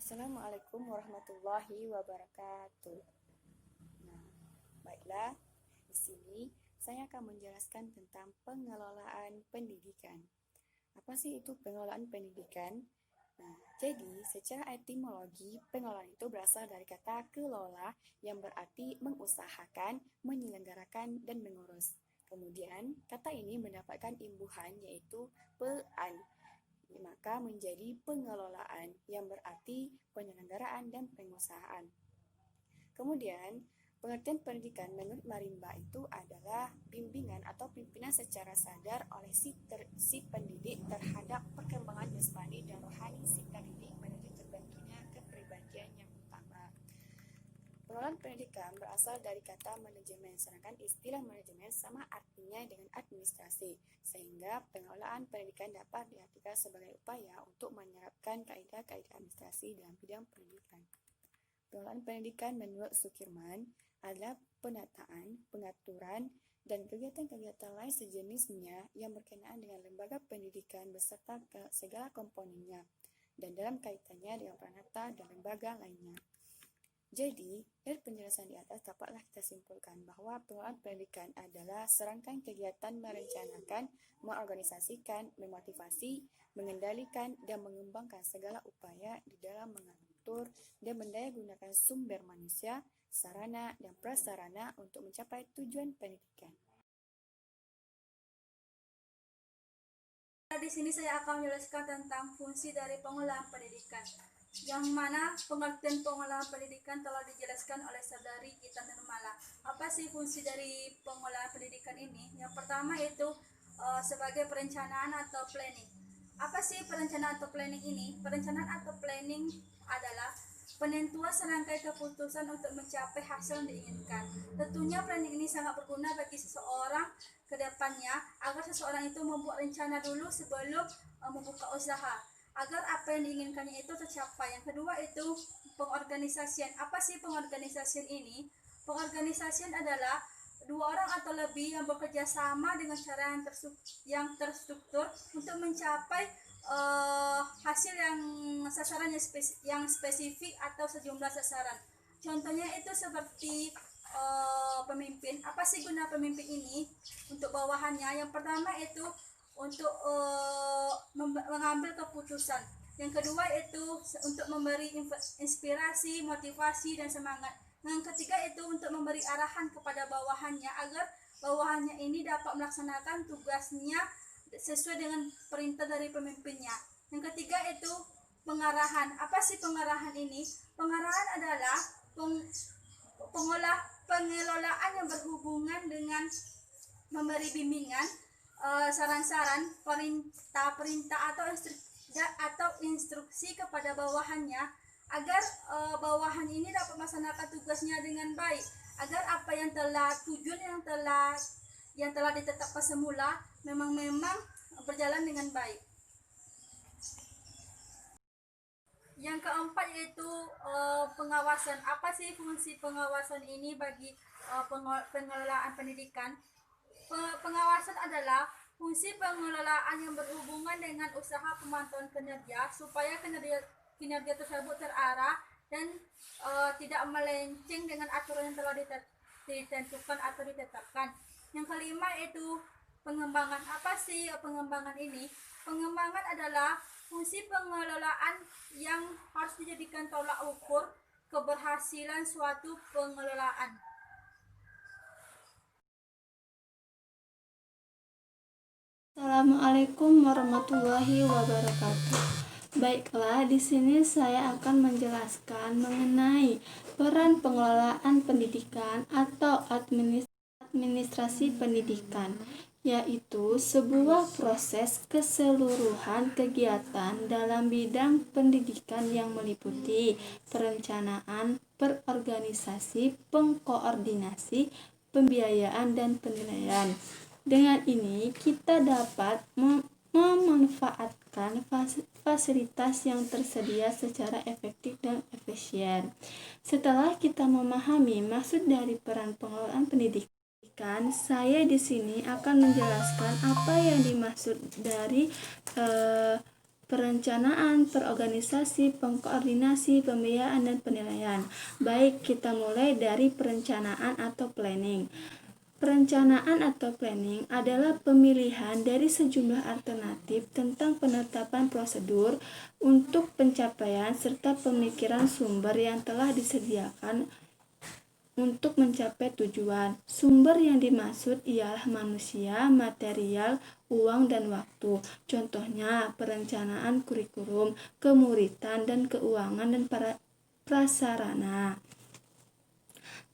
Assalamualaikum warahmatullahi wabarakatuh. Nah, baiklah, di sini saya akan menjelaskan tentang pengelolaan pendidikan. Apa sih itu pengelolaan pendidikan? Nah, jadi secara etimologi, pengelolaan itu berasal dari kata kelola yang berarti mengusahakan, menyelenggarakan, dan mengurus. Kemudian, kata ini mendapatkan imbuhan yaitu pean, maka menjadi pengelolaan yang berarti penyelenggaraan dan pengusahaan. Kemudian, pengertian pendidikan menurut Marimba itu adalah bimbingan atau pimpinan secara sadar oleh si pendidik terhadap perkembangan jasmani dan rohani si terdidik menuju terbentuknya kepribadian yang utama. Pengelolaan pendidikan berasal dari kata manajemen, sedangkan istilah manajemen sama artinya dengan administrasi, sehingga pengelolaan pendidikan dapat diartikan sebagai upaya untuk menerapkan kaidah-kaidah administrasi dalam bidang pendidikan. Pengelolaan pendidikan menurut Sukirman adalah penataan, pengaturan, dan kegiatan-kegiatan lain sejenisnya yang berkenaan dengan lembaga pendidikan beserta segala komponennya, dan dalam kaitannya dengan peranata dan lembaga lainnya. Jadi, dari penjelasan di atas dapatlah kita simpulkan bahwa pengelolaan pendidikan adalah serangkaian kegiatan merencanakan, mengorganisasikan, memotivasi, mengendalikan, dan mengembangkan segala upaya di dalam mengatur dan mendayagunakan sumber manusia, sarana, dan prasarana untuk mencapai tujuan pendidikan. Di sini saya akan menjelaskan tentang fungsi dari pengelolaan pendidikan, yang mana pengertian pengelolaan pendidikan telah dijelaskan oleh Saudari Gita Nirmala. Apa sih fungsi dari pengelolaan pendidikan ini? Yang pertama itu sebagai perencanaan atau planning. Apa sih perencanaan atau planning ini? Perencanaan atau planning adalah penentuan serangkai keputusan untuk mencapai hasil yang diinginkan. Tentunya planning ini sangat berguna bagi seseorang ke depannya agar seseorang itu membuat rencana dulu sebelum membuka usaha agar apa yang diinginkannya itu tercapai. Yang kedua itu pengorganisasian. Apa sih pengorganisasian ini? Pengorganisasian adalah dua orang atau lebih yang bekerja sama dengan cara yang terstruktur untuk mencapai hasil yang sasaran yang spesifik atau sejumlah sasaran. Contohnya itu seperti pemimpin. Apa sih guna pemimpin ini untuk bawahannya? Yang pertama itu untuk mengambil keputusan. Yang kedua itu untuk memberi inspirasi, motivasi, dan semangat. Yang ketiga itu untuk memberi arahan kepada bawahannya agar bawahannya ini dapat melaksanakan tugasnya sesuai dengan perintah dari pemimpinnya. Yang ketiga itu pengarahan. Apa sih pengarahan ini? Pengarahan adalah pengelolaan yang berhubungan dengan memberi bimbingan, saran-saran, perintah atau instruksi kepada bawahannya agar bawahan ini dapat melaksanakan tugasnya dengan baik, agar apa yang telah ditetapkan semula memang berjalan dengan baik. Yang keempat yaitu pengawasan. Apa sih fungsi pengawasan ini bagi pengelolaan pendidikan? Pengawasan adalah fungsi pengelolaan yang berhubungan dengan usaha pemantauan kinerja supaya kinerja tersebut terarah dan tidak melenceng dengan aturan yang telah ditentukan atau ditetapkan. Yang kelima yaitu pengembangan. Apa sih pengembangan ini? Pengembangan adalah fungsi pengelolaan yang harus dijadikan tolak ukur keberhasilan suatu pengelolaan. Assalamualaikum warahmatullahi wabarakatuh. Baiklah, di sini saya akan menjelaskan mengenai peran pengelolaan pendidikan atau administrasi pendidikan, yaitu sebuah proses keseluruhan kegiatan dalam bidang pendidikan yang meliputi perencanaan, perorganisasi, pengkoordinasi, pembiayaan, dan penilaian. Dengan ini, kita dapat memanfaatkan fasilitas yang tersedia secara efektif dan efisien. Setelah kita memahami maksud dari peran pengelolaan pendidikan, saya di sini akan menjelaskan apa yang dimaksud dari perencanaan, perorganisasi, pengkoordinasi, pembiayaan, dan penilaian. Baik, kita mulai dari perencanaan atau planning. Perencanaan atau planning adalah pemilihan dari sejumlah alternatif tentang penetapan prosedur untuk pencapaian serta pemikiran sumber yang telah disediakan untuk mencapai tujuan. Sumber yang dimaksud ialah manusia, material, uang, dan waktu. Contohnya, perencanaan kurikulum, kemuritan, dan keuangan dan prasarana.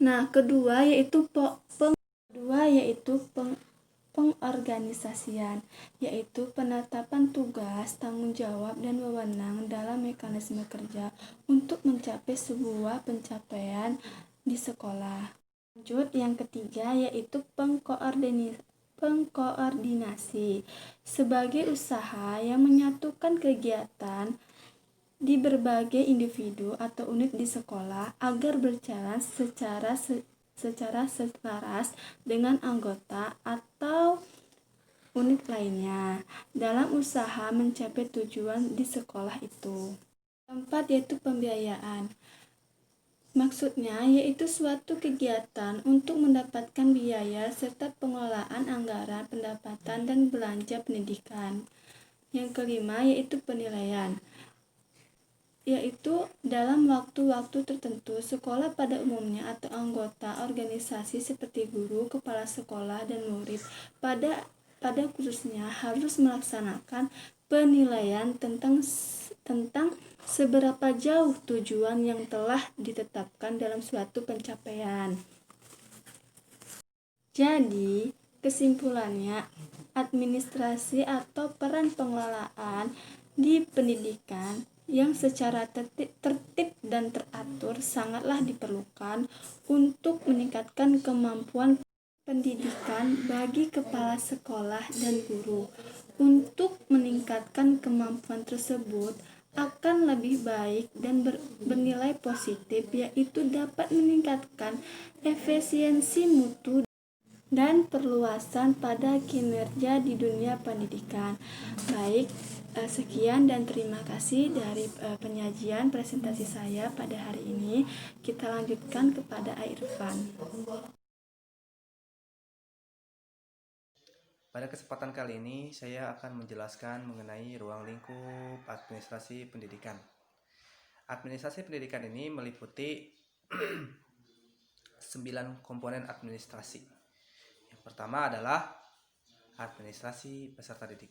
Nah, kedua yaitu pengorganisasian, yaitu penetapan tugas, tanggung jawab, dan wewenang dalam mekanisme kerja untuk mencapai sebuah pencapaian di sekolah. Lanjut, yang ketiga yaitu pengkoordinasi, sebagai usaha yang menyatukan kegiatan di berbagai individu atau unit di sekolah agar berjalan secara selaras dengan anggota atau unit lainnya dalam usaha mencapai tujuan di sekolah itu. Keempat yaitu pembiayaan. Maksudnya yaitu suatu kegiatan untuk mendapatkan biaya serta pengelolaan anggaran, pendapatan, dan belanja pendidikan. Yang kelima yaitu penilaian, yaitu dalam waktu-waktu tertentu sekolah pada umumnya atau anggota organisasi seperti guru, kepala sekolah, dan murid pada khususnya harus melaksanakan penilaian tentang seberapa jauh tujuan yang telah ditetapkan dalam suatu pencapaian. Jadi, kesimpulannya, administrasi atau peran pengelolaan di pendidikan yang secara tertib dan teratur sangatlah diperlukan untuk meningkatkan kemampuan pendidikan bagi kepala sekolah dan guru. Untuk meningkatkan kemampuan tersebut akan lebih baik dan bernilai positif, yaitu dapat meningkatkan efisiensi mutu dan perluasan pada kinerja di dunia pendidikan. Baik, sekian dan terima kasih dari penyajian presentasi saya pada hari ini. Kita lanjutkan kepada Irfan. Pada kesempatan kali ini, saya akan menjelaskan mengenai ruang lingkup administrasi pendidikan. Administrasi pendidikan ini meliputi 9 komponen administrasi. Yang pertama adalah administrasi peserta didik.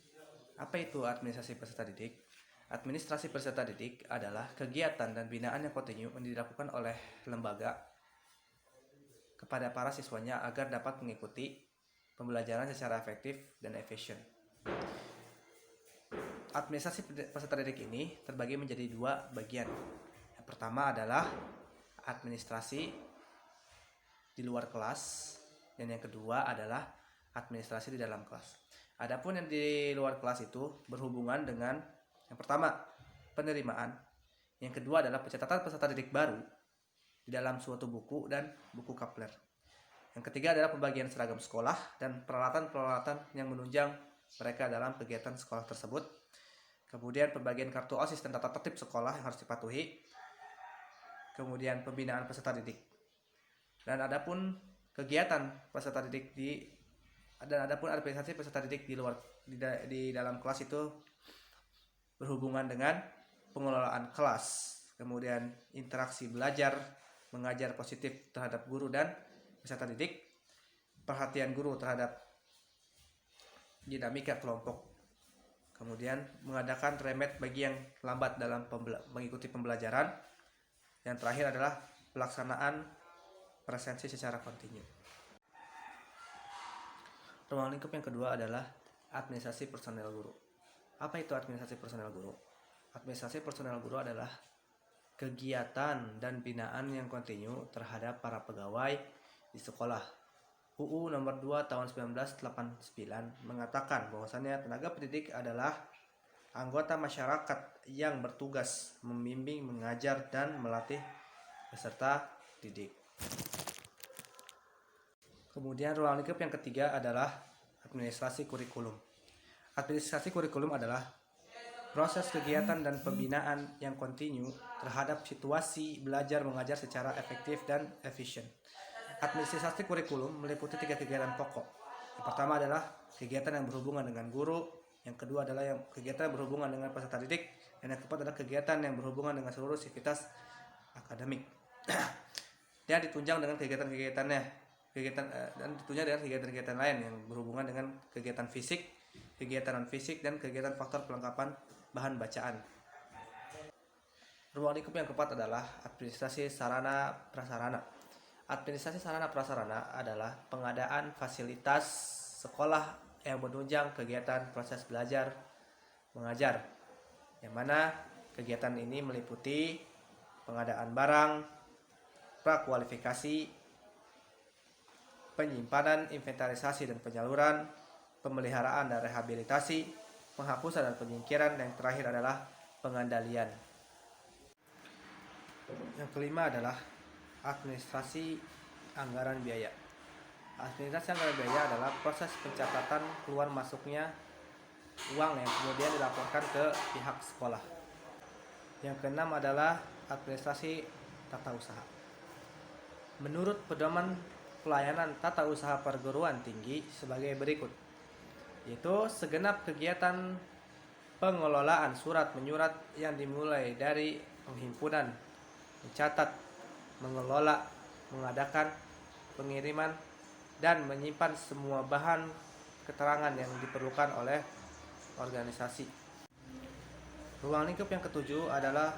Apa itu administrasi peserta didik? Administrasi peserta didik adalah kegiatan dan binaan yang kontinu yang dilakukan oleh lembaga kepada para siswanya agar dapat mengikuti pembelajaran secara efektif dan efisien. Administrasi peserta didik ini terbagi menjadi 2 bagian. Yang pertama adalah administrasi di luar kelas, dan yang kedua adalah administrasi di dalam kelas. Adapun yang di luar kelas itu berhubungan dengan yang pertama penerimaan, yang kedua adalah pencatatan peserta didik baru di dalam suatu buku dan buku kapler. Yang ketiga adalah pembagian seragam sekolah dan peralatan-peralatan yang menunjang mereka dalam kegiatan sekolah tersebut. Kemudian pembagian kartu OSIS dan tata tertib sekolah yang harus dipatuhi. Kemudian pembinaan peserta didik. Dan adapun kegiatan peserta didik adapun administrasi peserta didik di dalam kelas itu berhubungan dengan pengelolaan kelas, kemudian interaksi belajar, mengajar positif terhadap guru dan peserta didik, perhatian guru terhadap dinamika kelompok, kemudian mengadakan remet bagi yang lambat dalam mengikuti pembelajaran, yang terakhir adalah pelaksanaan presensi secara kontinu. Ruang lingkup yang kedua adalah administrasi personel guru. Apa itu administrasi personel guru? Administrasi personel guru adalah kegiatan dan binaan yang kontinu terhadap para pegawai di sekolah. UU nomor 2 tahun 1989 mengatakan bahwasannya tenaga pendidik adalah anggota masyarakat yang bertugas membimbing, mengajar, dan melatih peserta didik. Kemudian ruang lingkup yang ketiga adalah administrasi kurikulum. Administrasi kurikulum adalah proses kegiatan dan pembinaan yang kontinu terhadap situasi belajar mengajar secara efektif dan efisien. Administrasi kurikulum meliputi 3 kegiatan pokok. Yang pertama adalah kegiatan yang berhubungan dengan guru, yang kedua adalah kegiatan yang berhubungan dengan peserta didik, dan yang keempat adalah kegiatan yang berhubungan dengan seluruh sivitas akademik. Dan ditunjang dengan kegiatan-kegiatannya, dan ditunjang dengan kegiatan-kegiatan lain yang berhubungan dengan kegiatan fisik, kegiatan non-fisik, dan kegiatan faktor pelengkapan bahan bacaan. Ruang lingkup yang keempat adalah administrasi sarana prasarana. Administrasi sarana prasarana adalah pengadaan fasilitas sekolah yang menunjang kegiatan proses belajar mengajar, yang mana kegiatan ini meliputi pengadaan barang, prakualifikasi, penyimpanan, inventarisasi dan penyaluran, pemeliharaan dan rehabilitasi, penghapusan dan penyingkiran, dan yang terakhir adalah pengandalian. Yang kelima adalah administrasi anggaran biaya. Administrasi anggaran biaya adalah proses pencatatan keluar masuknya uang yang kemudian dilaporkan ke pihak sekolah. Yang keenam adalah administrasi tata usaha. Menurut pedoman pelayanan tata usaha perguruan tinggi sebagai berikut, yaitu segenap kegiatan pengelolaan surat menyurat yang dimulai dari penghimpunan, mencatat, mengelola, mengadakan, pengiriman, dan menyimpan semua bahan keterangan yang diperlukan oleh organisasi. Ruang lingkup yang ketujuh adalah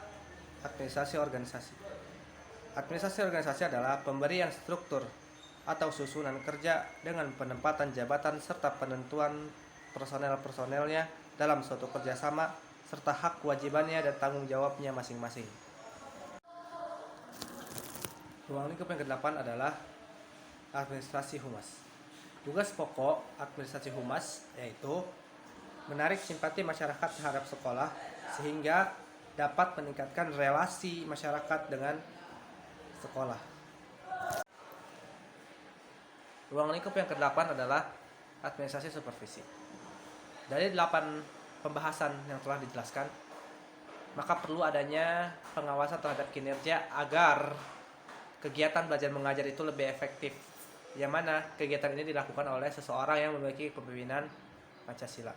administrasi organisasi. Administrasi organisasi adalah pemberian struktur atau susunan kerja dengan penempatan jabatan serta penentuan personel-personelnya dalam suatu kerjasama serta hak kewajibannya dan tanggung jawabnya masing-masing. Ruang lingkup yang ke-8 adalah administrasi humas. Tugas pokok administrasi humas yaitu menarik simpati masyarakat terhadap sekolah sehingga dapat meningkatkan relasi masyarakat dengan sekolah. Ruang lingkup yang ke-8 adalah administrasi supervisi. Dari 8 pembahasan yang telah dijelaskan, maka perlu adanya pengawasan terhadap kinerja agar kegiatan belajar mengajar itu lebih efektif, yang mana kegiatan ini dilakukan oleh seseorang yang memiliki kepemimpinan Pancasila.